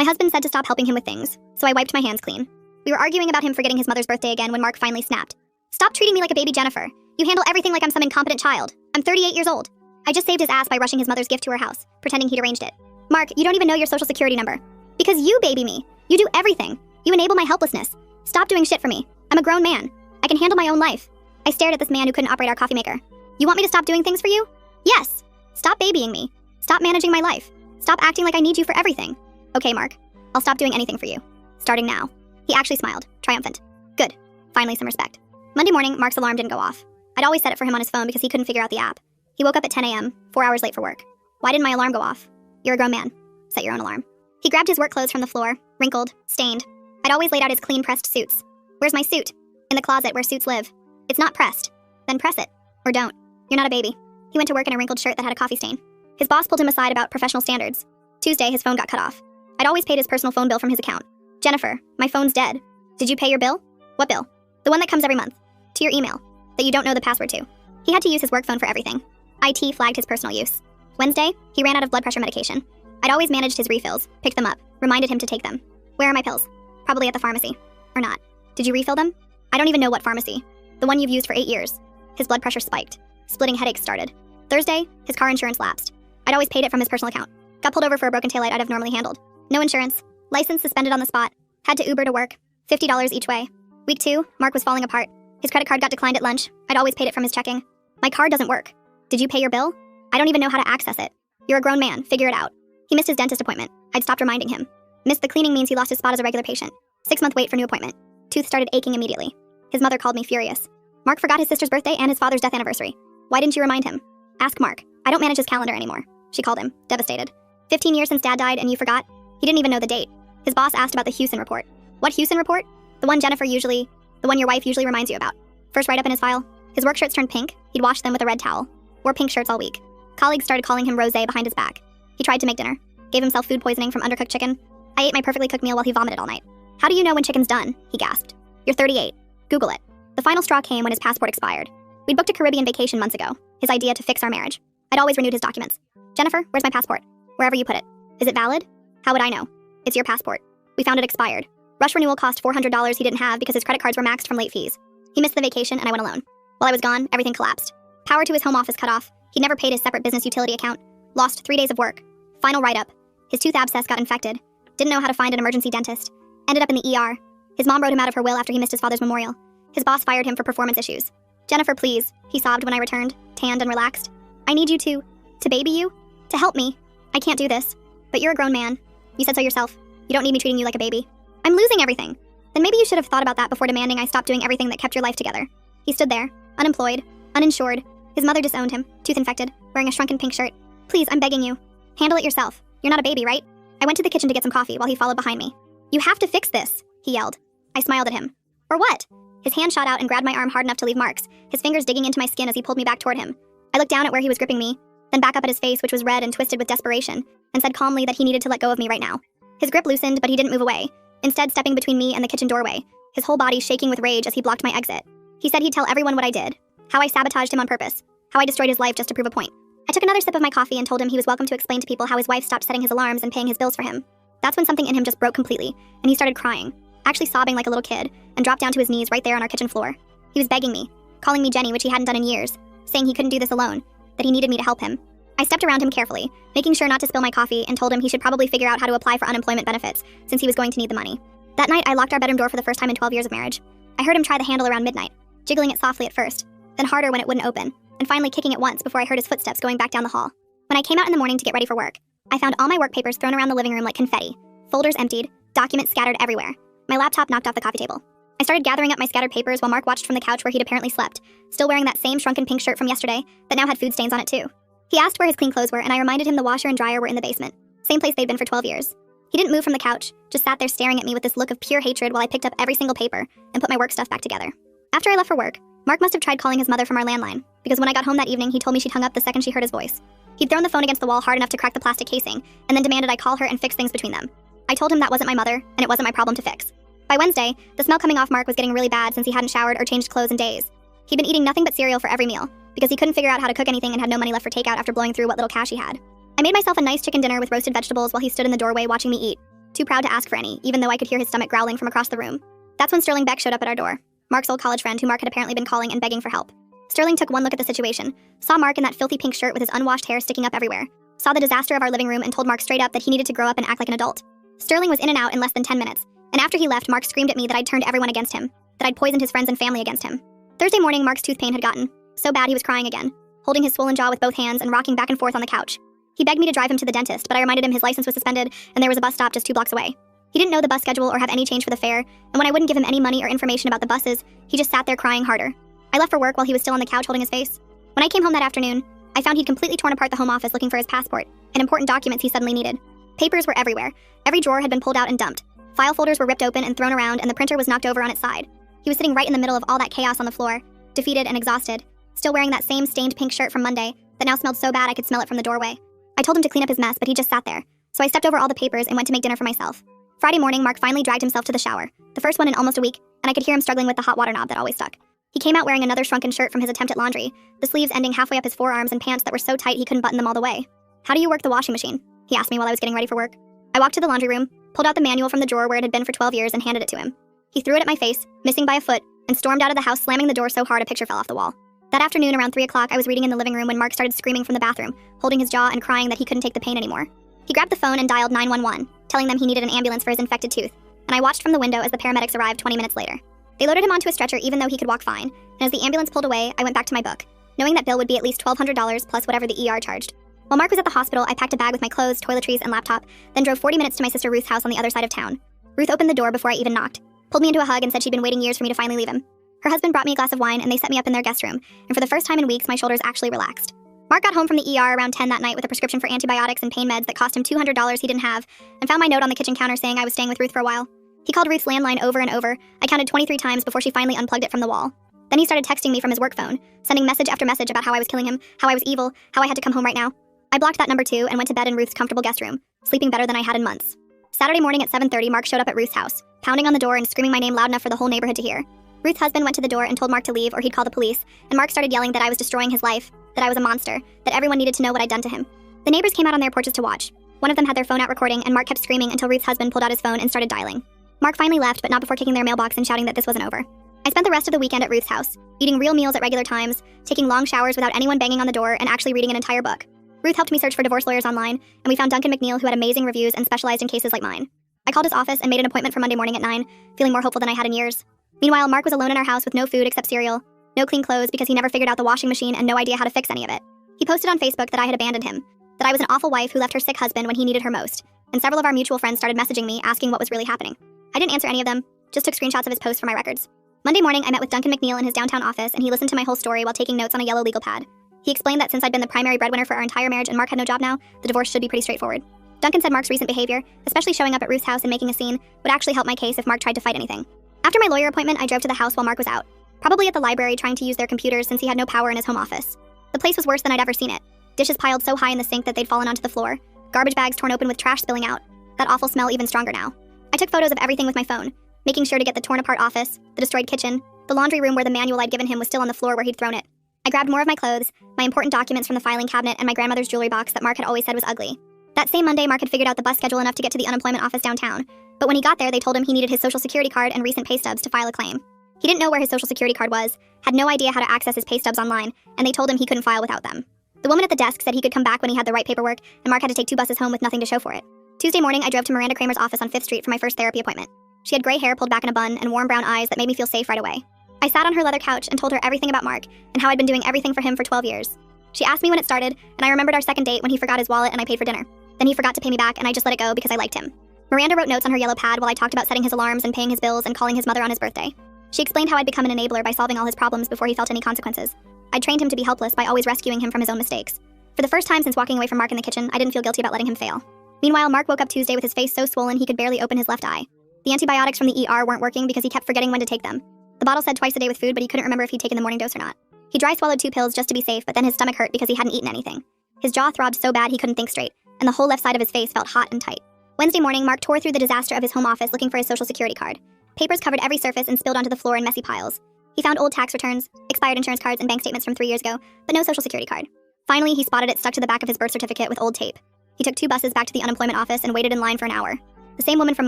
My husband said to stop helping him with things, so I wiped my hands clean. We were arguing about him forgetting his mother's birthday again when Mark finally snapped. Stop treating me like a baby, Jennifer. You handle everything like I'm some incompetent child. I'm 38 years old. I just saved his ass by rushing his mother's gift to her house, pretending he'd arranged it. Mark, you don't even know your social security number. Because you baby me. You do everything. You enable my helplessness. Stop doing shit for me. I'm a grown man. I can handle my own life. I stared at this man who couldn't operate our coffee maker. You want me to stop doing things for you? Yes. Stop babying me. Stop managing my life. Stop acting like I need you for everything. Okay, Mark. I'll stop doing anything for you. Starting now. He actually smiled, triumphant. Good. Finally some respect. Monday morning, Mark's alarm didn't go off. I'd always set it for him on his phone because he couldn't figure out the app. He woke up at 10 a.m., 4 hours late for work. Why didn't my alarm go off? You're a grown man. Set your own alarm. He grabbed his work clothes from the floor, wrinkled, stained. I'd always laid out his clean pressed suits. Where's my suit? In the closet where suits live. It's not pressed. Then press it. Or don't. You're not a baby. He went to work in a wrinkled shirt that had a coffee stain. His boss pulled him aside about professional standards. Tuesday, his phone got cut off. I'd always paid his personal phone bill from his account. Jennifer, my phone's dead. Did you pay your bill? What bill? The one that comes every month. To your email. That you don't know the password to. He had to use his work phone for everything. IT flagged his personal use. Wednesday, he ran out of blood pressure medication. I'd always managed his refills, picked them up, reminded him to take them. Where are my pills? Probably at the pharmacy. Or not. Did you refill them? I don't even know what pharmacy. The one you've used for 8 years. His blood pressure spiked. Splitting headaches started. Thursday, his car insurance lapsed. I'd always paid it from his personal account. Got pulled over for a broken taillight I'd have normally handled. No insurance. License suspended on the spot. Had to Uber to work. $50 each way. Week 2, Mark was falling apart. His credit card got declined at lunch. I'd always paid it from his checking. My card doesn't work. Did you pay your bill? I don't even know how to access it. You're a grown man. Figure it out. He missed his dentist appointment. I'd stopped reminding him. Missed the cleaning means he lost his spot as a regular patient. 6-month wait for new appointment. Tooth started aching immediately. His mother called me furious. Mark forgot his sister's birthday and his father's death anniversary. Why didn't you remind him? Ask Mark. I don't manage his calendar anymore. She called him, devastated. 15 years since Dad died and you forgot? He didn't even know the date. His boss asked about the Hewson report. What Hewson report? The one your wife usually reminds you about. First write-up in his file. His work shirts turned pink. He'd washed them with a red towel. Wore pink shirts all week. Colleagues started calling him Rosé behind his back. He tried to make dinner. Gave himself food poisoning from undercooked chicken. I ate my perfectly cooked meal while he vomited all night. How do you know when chicken's done? He gasped. You're 38. Google it. The final straw came when his passport expired. We'd booked a Caribbean vacation months ago. His idea to fix our marriage. I'd always renewed his documents. Jennifer, where's my passport? Wherever you put it. Is it valid? How would I know? It's your passport. We found it expired. Rush renewal cost $400 he didn't have because his credit cards were maxed from late fees. He missed the vacation and I went alone. While I was gone, everything collapsed. Power to his home office cut off. He'd never paid his separate business utility account. Lost 3 days of work. Final write-up. His tooth abscess got infected. Didn't know how to find an emergency dentist. Ended up in the ER. His mom wrote him out of her will after he missed his father's memorial. His boss fired him for performance issues. Jennifer, please, he sobbed when I returned, tanned and relaxed. I need you to baby you? To help me. I can't do this. But you're a grown man. You said so yourself. You don't need me treating you like a baby. I'm losing everything. Then maybe you should have thought about that before demanding I stop doing everything that kept your life together. He stood there, unemployed, uninsured. His mother disowned him, tooth infected, wearing a shrunken pink shirt. Please, I'm begging you. Handle it yourself. You're not a baby, right? I went to the kitchen to get some coffee while he followed behind me. You have to fix this, he yelled. I smiled at him. Or what? His hand shot out and grabbed my arm hard enough to leave marks, his fingers digging into my skin as he pulled me back toward him. I looked down at where he was gripping me, then back up at his face, which was red and twisted with desperation, and said calmly that he needed to let go of me right now. His grip loosened, but he didn't move away, instead stepping between me and the kitchen doorway, his whole body shaking with rage as he blocked my exit. He said he'd tell everyone what I did, how I sabotaged him on purpose, how I destroyed his life just to prove a point. I took another sip of my coffee and told him he was welcome to explain to people how his wife stopped setting his alarms and paying his bills for him. That's when something in him just broke completely, and he started crying, actually sobbing like a little kid, and dropped down to his knees right there on our kitchen floor. He was begging me, calling me Jenny, which he hadn't done in years, saying he couldn't do this alone, that he needed me to help him. I stepped around him carefully, making sure not to spill my coffee, and told him he should probably figure out how to apply for unemployment benefits, since he was going to need the money. That night, I locked our bedroom door for the first time in 12 years of marriage. I heard him try the handle around midnight, jiggling it softly at first, then harder when it wouldn't open, and finally kicking it once before I heard his footsteps going back down the hall. When I came out in the morning to get ready for work, I found all my work papers thrown around the living room like confetti, folders emptied, documents scattered everywhere. My laptop knocked off the coffee table. I started gathering up my scattered papers while Mark watched from the couch where he'd apparently slept, still wearing that same shrunken pink shirt from yesterday that now had food stains on it too. He asked where his clean clothes were, and I reminded him the washer and dryer were in the basement, same place they'd been for 12 years. He didn't move from the couch, just sat there staring at me with this look of pure hatred while I picked up every single paper and put my work stuff back together. After I left for work, Mark must have tried calling his mother from our landline, because when I got home that evening, he told me she'd hung up the second she heard his voice. He'd thrown the phone against the wall hard enough to crack the plastic casing, and then demanded I call her and fix things between them. I told him that wasn't my mother, and it wasn't my problem to fix. By Wednesday, the smell coming off Mark was getting really bad since he hadn't showered or changed clothes in days. He'd been eating nothing but cereal for every meal, because he couldn't figure out how to cook anything and had no money left for takeout after blowing through what little cash he had. I made myself a nice chicken dinner with roasted vegetables while he stood in the doorway watching me eat. too proud to ask for any, even though I could hear his stomach growling from across the room. That's when Sterling Beck showed up at our door, Mark's old college friend who Mark had apparently been calling and begging for help. Sterling took one look at the situation, saw Mark in that filthy pink shirt with his unwashed hair sticking up everywhere, saw the disaster of our living room and told Mark straight up that he needed to grow up and act like an adult. Sterling was in and out in less than 10 minutes, and after he left, Mark screamed at me that I'd turned everyone against him, that I'd poisoned his friends and family against him. Thursday morning, Mark's tooth pain had gotten so bad he was crying again, holding his swollen jaw with both hands and rocking back and forth on the couch. He begged me to drive him to the dentist, but I reminded him his license was suspended and there was a bus stop just 2 blocks away. He didn't know the bus schedule or have any change for the fare, and when I wouldn't give him any money or information about the buses, he just sat there crying harder. I left for work while he was still on the couch holding his face. When I came home that afternoon, I found he'd completely torn apart the home office looking for his passport and important documents he suddenly needed. Papers were everywhere. Every drawer had been pulled out and dumped. File folders were ripped open and thrown around, and the printer was knocked over on its side. He was sitting right in the middle of all that chaos on the floor, defeated and exhausted, still wearing that same stained pink shirt from Monday that now smelled so bad I could smell it from the doorway. I told him to clean up his mess, but he just sat there, so I stepped over all the papers and went to make dinner for myself. Friday morning, Mark finally dragged himself to the shower, the first one in almost a week, and I could hear him struggling with the hot water knob that always stuck. He came out wearing another shrunken shirt from his attempt at laundry, the sleeves ending halfway up his forearms and pants that were so tight he couldn't button them all the way. "How do you work the washing machine?" he asked me while I was getting ready for work. I walked to the laundry room, pulled out the manual from the drawer where it had been for 12 years and handed it to him. He threw it at my face, missing by a foot, and stormed out of the house slamming the door so hard a picture fell off the wall. That afternoon around 3 o'clock, I was reading in the living room when Mark started screaming from the bathroom, holding his jaw and crying that he couldn't take the pain anymore. He grabbed the phone and dialed 911, telling them he needed an ambulance for his infected tooth, and I watched from the window as the paramedics arrived 20 minutes later. They loaded him onto a stretcher even though he could walk fine, and as the ambulance pulled away, I went back to my book, knowing that bill would be at least $1,200 plus whatever the ER charged. While Mark was at the hospital, I packed a bag with my clothes, toiletries, and laptop, then drove 40 minutes to my sister Ruth's house on the other side of town. Ruth opened the door before I even knocked, pulled me into a hug, and said she'd been waiting years for me to finally leave him. Her husband brought me a glass of wine, and they set me up in their guest room, and for the first time in weeks, my shoulders actually relaxed. Mark got home from the ER around 10 that night with a prescription for antibiotics and pain meds that cost him $200 he didn't have, and found my note on the kitchen counter saying I was staying with Ruth for a while. He called Ruth's landline over and over. I counted 23 times before she finally unplugged it from the wall. Then he started texting me from his work phone, sending message after message about how I was killing him, how I was evil, how I had to come home right now. I blocked that number too and went to bed in Ruth's comfortable guest room, sleeping better than I had in months. Saturday morning at 7:30, Mark showed up at Ruth's house, pounding on the door and screaming my name loud enough for the whole neighborhood to hear. Ruth's husband went to the door and told Mark to leave or he'd call the police, and Mark started yelling that I was destroying his life, that I was a monster, that everyone needed to know what I'd done to him. The neighbors came out on their porches to watch. One of them had their phone out recording, and Mark kept screaming until Ruth's husband pulled out his phone and started dialing. Mark finally left, but not before kicking their mailbox and shouting that this wasn't over. I spent the rest of the weekend at Ruth's house, eating real meals at regular times, taking long showers without anyone banging on the door, and actually reading an entire book. Ruth helped me search for divorce lawyers online, and we found Duncan McNeil, who had amazing reviews and specialized in cases like mine. I called his office and made an appointment for Monday morning at 9, feeling more hopeful than I had in years. Meanwhile, Mark was alone in our house with no food except cereal, no clean clothes because he never figured out the washing machine and no idea how to fix any of it. He posted on Facebook that I had abandoned him, that I was an awful wife who left her sick husband when he needed her most, and several of our mutual friends started messaging me asking what was really happening. I didn't answer any of them, just took screenshots of his posts for my records. Monday morning, I met with Duncan McNeil in his downtown office, and he listened to my whole story while taking notes on a yellow legal pad. He explained that since I'd been the primary breadwinner for our entire marriage and Mark had no job now, the divorce should be pretty straightforward. Duncan said Mark's recent behavior, especially showing up at Ruth's house and making a scene, would actually help my case if Mark tried to fight anything. After my lawyer appointment, I drove to the house while Mark was out, probably at the library trying to use their computers since he had no power in his home office. The place was worse than I'd ever seen it. Dishes piled so high in the sink that they'd fallen onto the floor, garbage bags torn open with trash spilling out. That awful smell even stronger now. I took photos of everything with my phone, making sure to get the torn apart office, the destroyed kitchen, the laundry room where the manual I'd given him was still on the floor where he'd thrown it. I grabbed more of my clothes, my important documents from the filing cabinet, and my grandmother's jewelry box that Mark had always said was ugly. That same Monday, Mark had figured out the bus schedule enough to get to the unemployment office downtown, but when he got there, they told him he needed his social security card and recent pay stubs to file a claim. He didn't know where his social security card was, had no idea how to access his pay stubs online, and they told him he couldn't file without them. The woman at the desk said he could come back when he had the right paperwork, and Mark had to take 2 buses home with nothing to show for it. Tuesday morning, I drove to Miranda Kramer's office on 5th Street for my first therapy appointment. She had gray hair pulled back in a bun and warm brown eyes that made me feel safe right away. I sat on her leather couch and told her everything about Mark and how I'd been doing everything for him for 12 years. She asked me when it started, and I remembered our second date when he forgot his wallet and I paid for dinner. Then he forgot to pay me back, and I just let it go because I liked him. Miranda wrote notes on her yellow pad while I talked about setting his alarms and paying his bills and calling his mother on his birthday. She explained how I'd become an enabler by solving all his problems before he felt any consequences. I'd trained him to be helpless by always rescuing him from his own mistakes. For the first time since walking away from Mark in the kitchen, I didn't feel guilty about letting him fail. Meanwhile, Mark woke up Tuesday with his face so swollen he could barely open his left eye. The antibiotics from the ER weren't working because he kept forgetting when to take them. The bottle said twice a day with food, but he couldn't remember if he'd taken the morning dose or not. He dry swallowed 2 pills just to be safe, but then his stomach hurt because he hadn't eaten anything. His jaw throbbed so bad he couldn't think straight, and the whole left side of his face felt hot and tight. Wednesday morning, Mark tore through the disaster of his home office looking for his social security card. Papers covered every surface and spilled onto the floor in messy piles. He found old tax returns, expired insurance cards, and bank statements from 3 years ago, but no social security card. Finally, he spotted it stuck to the back of his birth certificate with old tape. He took 2 buses back to the unemployment office and waited in line for an hour. The same woman from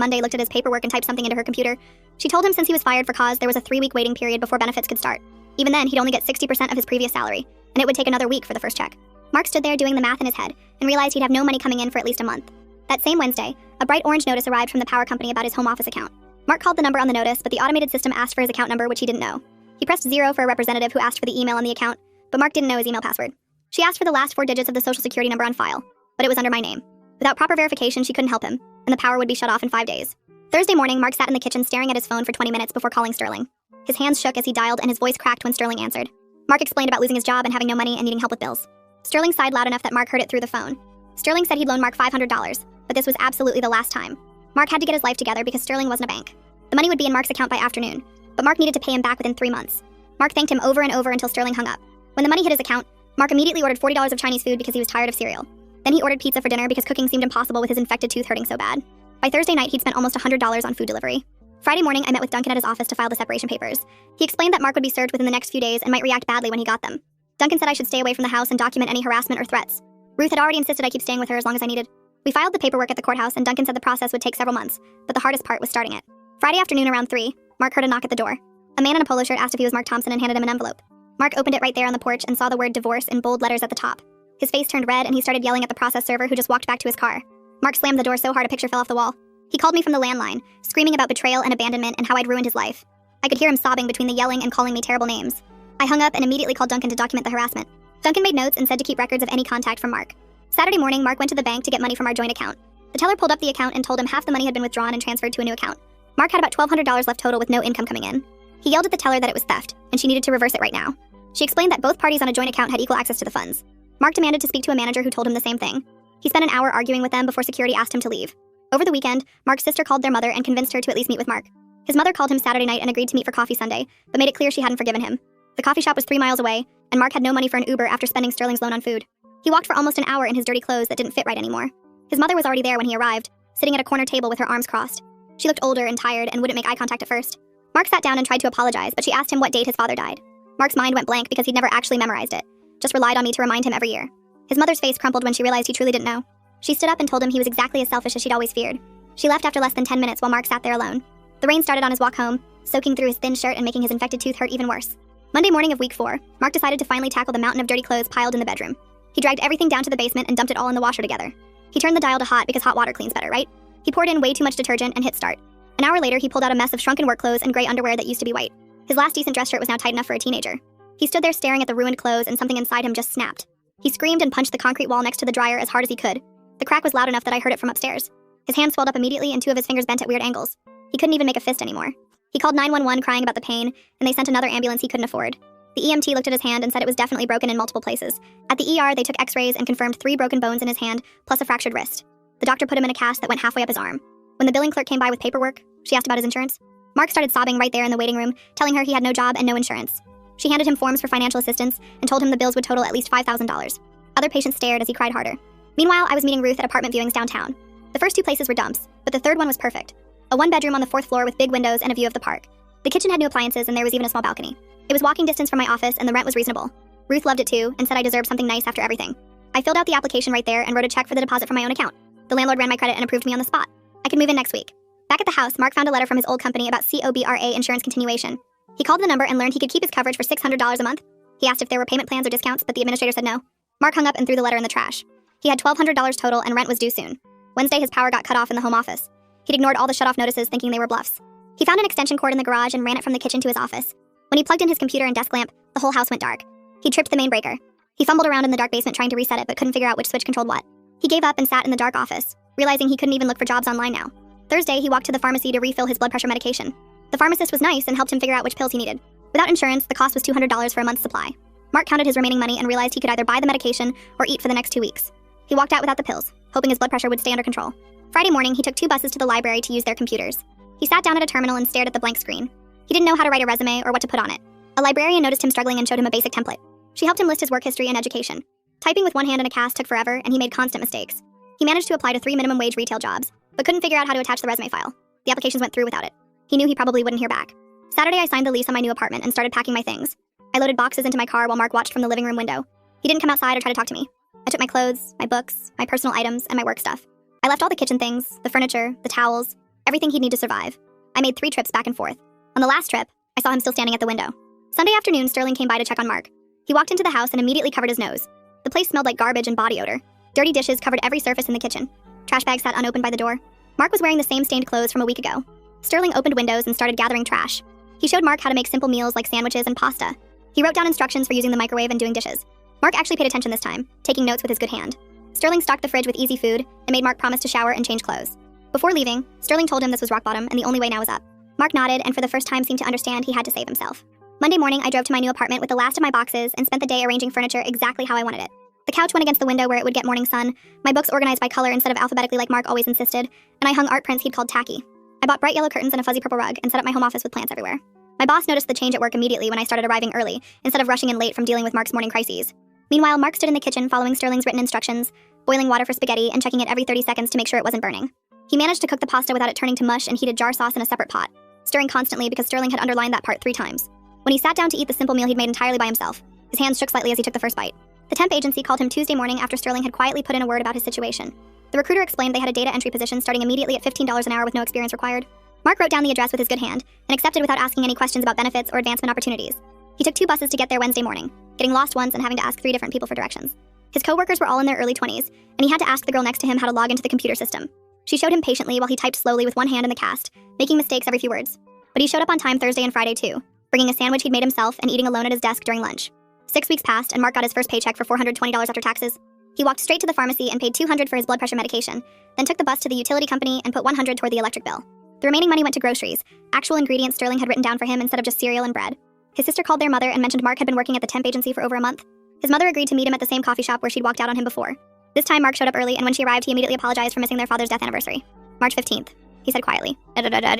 Monday looked at his paperwork and typed something into her computer. She told him since he was fired for cause, there was a 3-week waiting period before benefits could start. Even then, he'd only get 60% of his previous salary, and it would take another week for the first check. Mark stood there doing the math in his head and realized he'd have no money coming in for at least a month. That same Wednesday, a bright orange notice arrived from the power company about his home office account. Mark called the number on the notice, but the automated system asked for his account number, which he didn't know. He pressed 0 for a representative who asked for the email on the account, but Mark didn't know his email password. She asked for the last 4 digits of the social security number on file, but it was under my name. Without proper verification, she couldn't help him, and the power would be shut off in 5 days. Thursday morning, Mark sat in the kitchen staring at his phone for 20 minutes before calling Sterling. His hands shook as he dialed and his voice cracked when Sterling answered. Mark explained about losing his job and having no money and needing help with bills. Sterling sighed loud enough that Mark heard it through the phone. Sterling said he'd loan Mark $500, but this was absolutely the last time. Mark had to get his life together because Sterling wasn't a bank. The money would be in Mark's account by afternoon, but Mark needed to pay him back within 3 months. Mark thanked him over and over until Sterling hung up. When the money hit his account, Mark immediately ordered $40 of Chinese food because he was tired of cereal. Then he ordered pizza for dinner because cooking seemed impossible with his infected tooth hurting so bad. By Thursday night, he'd spent almost $100 on food delivery. Friday morning, I met with Duncan at his office to file the separation papers. He explained that Mark would be served within the next few days and might react badly when he got them. Duncan said I should stay away from the house and document any harassment or threats. Ruth had already insisted I keep staying with her as long as I needed. We filed the paperwork at the courthouse, and Duncan said the process would take several months, but the hardest part was starting it. Friday afternoon around 3, Mark heard a knock at the door. A man in a polo shirt asked if he was Mark Thompson and handed him an envelope. Mark opened it right there on the porch and saw the word divorce in bold letters at the top. His face turned red and he started yelling at the process server who just walked back to his car. Mark slammed the door so hard a picture fell off the wall. He called me from the landline, screaming about betrayal and abandonment and how I'd ruined his life. I could hear him sobbing between the yelling and calling me terrible names. I hung up and immediately called Duncan to document the harassment. Duncan made notes and said to keep records of any contact from Mark. Saturday morning, Mark went to the bank to get money from our joint account. The teller pulled up the account and told him half the money had been withdrawn and transferred to a new account. Mark had about $1,200 left total with no income coming in. He yelled at the teller that it was theft, and she needed to reverse it right now. She explained that both parties on a joint account had equal access to the funds. Mark demanded to speak to a manager who told him the same thing. He spent an hour arguing with them before security asked him to leave. Over the weekend, Mark's sister called their mother and convinced her to at least meet with Mark. His mother called him Saturday night and agreed to meet for coffee Sunday, but made it clear she hadn't forgiven him. The coffee shop was 3 miles away, and Mark had no money for an Uber after spending Sterling's loan on food. He walked for almost an hour in his dirty clothes that didn't fit right anymore. His mother was already there when he arrived, sitting at a corner table with her arms crossed. She looked older and tired and wouldn't make eye contact at first. Mark sat down and tried to apologize, but she asked him what date his father died. Mark's mind went blank because he'd never actually memorized it, just relied on me to remind him every year. His mother's face crumpled when she realized he truly didn't know. She stood up and told him he was exactly as selfish as she'd always feared. She left after less than 10 minutes while Mark sat there alone. The rain started on his walk home, soaking through his thin shirt and making his infected tooth hurt even worse. Monday morning of week 4, Mark decided to finally tackle the mountain of dirty clothes piled in the bedroom. He dragged everything down to the basement and dumped it all in the washer together. He turned the dial to hot because hot water cleans better, right? He poured in way too much detergent and hit start. An hour later, he pulled out a mess of shrunken work clothes and gray underwear that used to be white. His last decent dress shirt was now tight enough for a teenager. He stood there staring at the ruined clothes and something inside him just snapped. He screamed and punched the concrete wall next to the dryer as hard as he could. The crack was loud enough that I heard it from upstairs. His hand swelled up immediately and 2 of his fingers bent at weird angles. He couldn't even make a fist anymore. He called 911 crying about the pain, and they sent another ambulance he couldn't afford. The EMT looked at his hand and said it was definitely broken in multiple places. At the ER, they took x-rays and confirmed 3 broken bones in his hand, plus a fractured wrist. The doctor put him in a cast that went halfway up his arm. When the billing clerk came by with paperwork, she asked about his insurance. Mark started sobbing right there in the waiting room, telling her he had no job and no insurance. She handed him forms for financial assistance and told him the bills would total at least $5,000. Other patients stared as he cried harder. Meanwhile, I was meeting Ruth at apartment viewings downtown. The first 2 places were dumps, but the third one was perfect. A 1-bedroom on the 4th floor with big windows and a view of the park. The kitchen had new appliances and there was even a small balcony. It was walking distance from my office and the rent was reasonable. Ruth loved it too and said I deserved something nice after everything. I filled out the application right there and wrote a check for the deposit from my own account. The landlord ran my credit and approved me on the spot. I could move in next week. Back at the house, Mark found a letter from his old company about COBRA insurance continuation. He called the number and learned he could keep his coverage for $600 a month. He asked if there were payment plans or discounts, but the administrator said no. Mark hung up and threw the letter in the trash. He had $1,200 total and rent was due soon. Wednesday, his power got cut off in the home office. He'd ignored all the shut-off notices thinking they were bluffs. He found an extension cord in the garage and ran it from the kitchen to his office. When he plugged in his computer and desk lamp, the whole house went dark. He tripped the main breaker. He fumbled around in the dark basement trying to reset it but couldn't figure out which switch controlled what. He gave up and sat in the dark office, realizing he couldn't even look for jobs online now. Thursday, he walked to the pharmacy to refill his blood pressure medication. The pharmacist was nice and helped him figure out which pills he needed. Without insurance, the cost was $200 for a month's supply. Mark counted his remaining money and realized he could either buy the medication or eat for the next 2 weeks. He walked out without the pills, hoping his blood pressure would stay under control. Friday morning, he took 2 buses to the library to use their computers. He sat down at a terminal and stared at the blank screen. He didn't know how to write a resume or what to put on it. A librarian noticed him struggling and showed him a basic template. She helped him list his work history and education. Typing with one hand in a cast took forever, and he made constant mistakes. He managed to apply to 3 minimum wage retail jobs, but couldn't figure out how to attach the resume file. The applications went through without it. He knew he probably wouldn't hear back. Saturday, I signed the lease on my new apartment and started packing my things. I loaded boxes into my car while Mark watched from the living room window. He didn't come outside or try to talk to me. I took my clothes, my books, my personal items, and my work stuff. I left all the kitchen things, the furniture, the towels, everything he'd need to survive. I made 3 trips back and forth. On the last trip, I saw him still standing at the window. Sunday afternoon, Sterling came by to check on Mark. He walked into the house and immediately covered his nose. The place smelled like garbage and body odor. Dirty dishes covered every surface in the kitchen. Trash bags sat unopened by the door. Mark was wearing the same stained clothes from a week ago. Sterling opened windows and started gathering trash. He showed Mark how to make simple meals like sandwiches and pasta. He wrote down instructions for using the microwave and doing dishes. Mark actually paid attention this time, taking notes with his good hand. Sterling stocked the fridge with easy food and made Mark promise to shower and change clothes. Before leaving, Sterling told him this was rock bottom and the only way now was up. Mark nodded and for the first time seemed to understand he had to save himself. Monday morning, I drove to my new apartment with the last of my boxes and spent the day arranging furniture exactly how I wanted it. The couch went against the window where it would get morning sun, my books organized by color instead of alphabetically like Mark always insisted, and I hung art prints he'd called tacky. I bought bright yellow curtains and a fuzzy purple rug and set up my home office with plants everywhere. My boss noticed the change at work immediately when I started arriving early, instead of rushing in late from dealing with Mark's morning crises. Meanwhile, Mark stood in the kitchen following Sterling's written instructions, boiling water for spaghetti and checking it every 30 seconds to make sure it wasn't burning. He managed to cook the pasta without it turning to mush and heated jar sauce in a separate pot, stirring constantly because Sterling had underlined that part 3 times. When he sat down to eat the simple meal he'd made entirely by himself, his hands shook slightly as he took the first bite. The temp agency called him Tuesday morning after Sterling had quietly put in a word about his situation. The recruiter explained they had a data entry position starting immediately at $15 an hour with no experience required. Mark wrote down the address with his good hand and accepted without asking any questions about benefits or advancement opportunities. He took 2 buses to get there Wednesday morning, getting lost once and having to ask 3 different people for directions. His coworkers were all in their early 20s, and he had to ask the girl next to him how to log into the computer system. She showed him patiently while he typed slowly with one hand in the cast, making mistakes every few words. But he showed up on time Thursday and Friday too, bringing a sandwich he'd made himself and eating alone at his desk during lunch. 6 weeks passed, and Mark got his first paycheck for $420 after taxes. He walked straight to the pharmacy and paid $200 for his blood pressure medication, then took the bus to the utility company and put $100 toward the electric bill. The remaining money went to groceries, actual ingredients Sterling had written down for him instead of just cereal and bread. His sister called their mother and mentioned Mark had been working at the temp agency for over a month. His mother agreed to meet him at the same coffee shop where she'd walked out on him before. This time Mark showed up early, and when she arrived, he immediately apologized for missing their father's death anniversary. March 15th, he said quietly.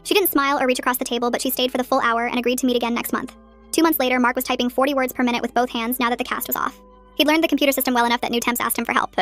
She didn't smile or reach across the table, but she stayed for the full hour and agreed to meet again next month. 2 months later, Mark was typing 40 words per minute with both hands now that the cast was off. He'd learned the computer system well enough that new temps asked him for help.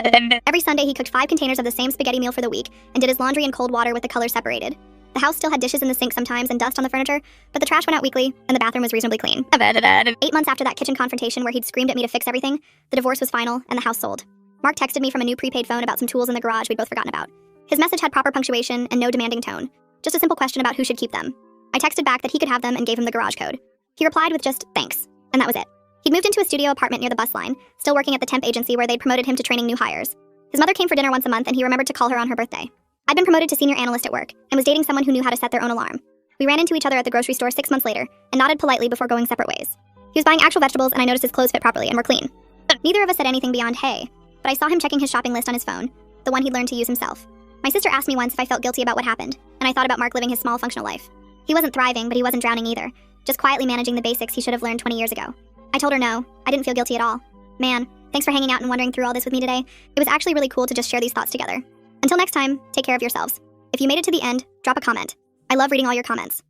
Every Sunday, he cooked 5 containers of the same spaghetti meal for the week and did his laundry in cold water with the colors separated. The house still had dishes in the sink sometimes and dust on the furniture, but the trash went out weekly, and the bathroom was reasonably clean. 8 months after that kitchen confrontation where he'd screamed at me to fix everything, the divorce was final and the house sold. Mark texted me from a new prepaid phone about some tools in the garage we'd both forgotten about. His message had proper punctuation and no demanding tone, just a simple question about who should keep them. I texted back that he could have them and gave him the garage code. He replied with just, thanks, and that was it. He'd moved into a studio apartment near the bus line, still working at the temp agency where they'd promoted him to training new hires. His mother came for dinner once a month and he remembered to call her on her birthday. I'd been promoted to senior analyst at work and was dating someone who knew how to set their own alarm. We ran into each other at the grocery store 6 months later and nodded politely before going separate ways. He was buying actual vegetables and I noticed his clothes fit properly and were clean. Neither of us said anything beyond hey, but I saw him checking his shopping list on his phone, the one he'd learned to use himself. My sister asked me once if I felt guilty about what happened, and I thought about Mark living his small functional life. He wasn't thriving, but he wasn't drowning either, just quietly managing the basics he should have learned 20 years ago. I told her no, I didn't feel guilty at all. Man, thanks for hanging out and wandering through all this with me today. It was actually really cool to just share these thoughts together. Until next time, take care of yourselves. If you made it to the end, drop a comment. I love reading all your comments.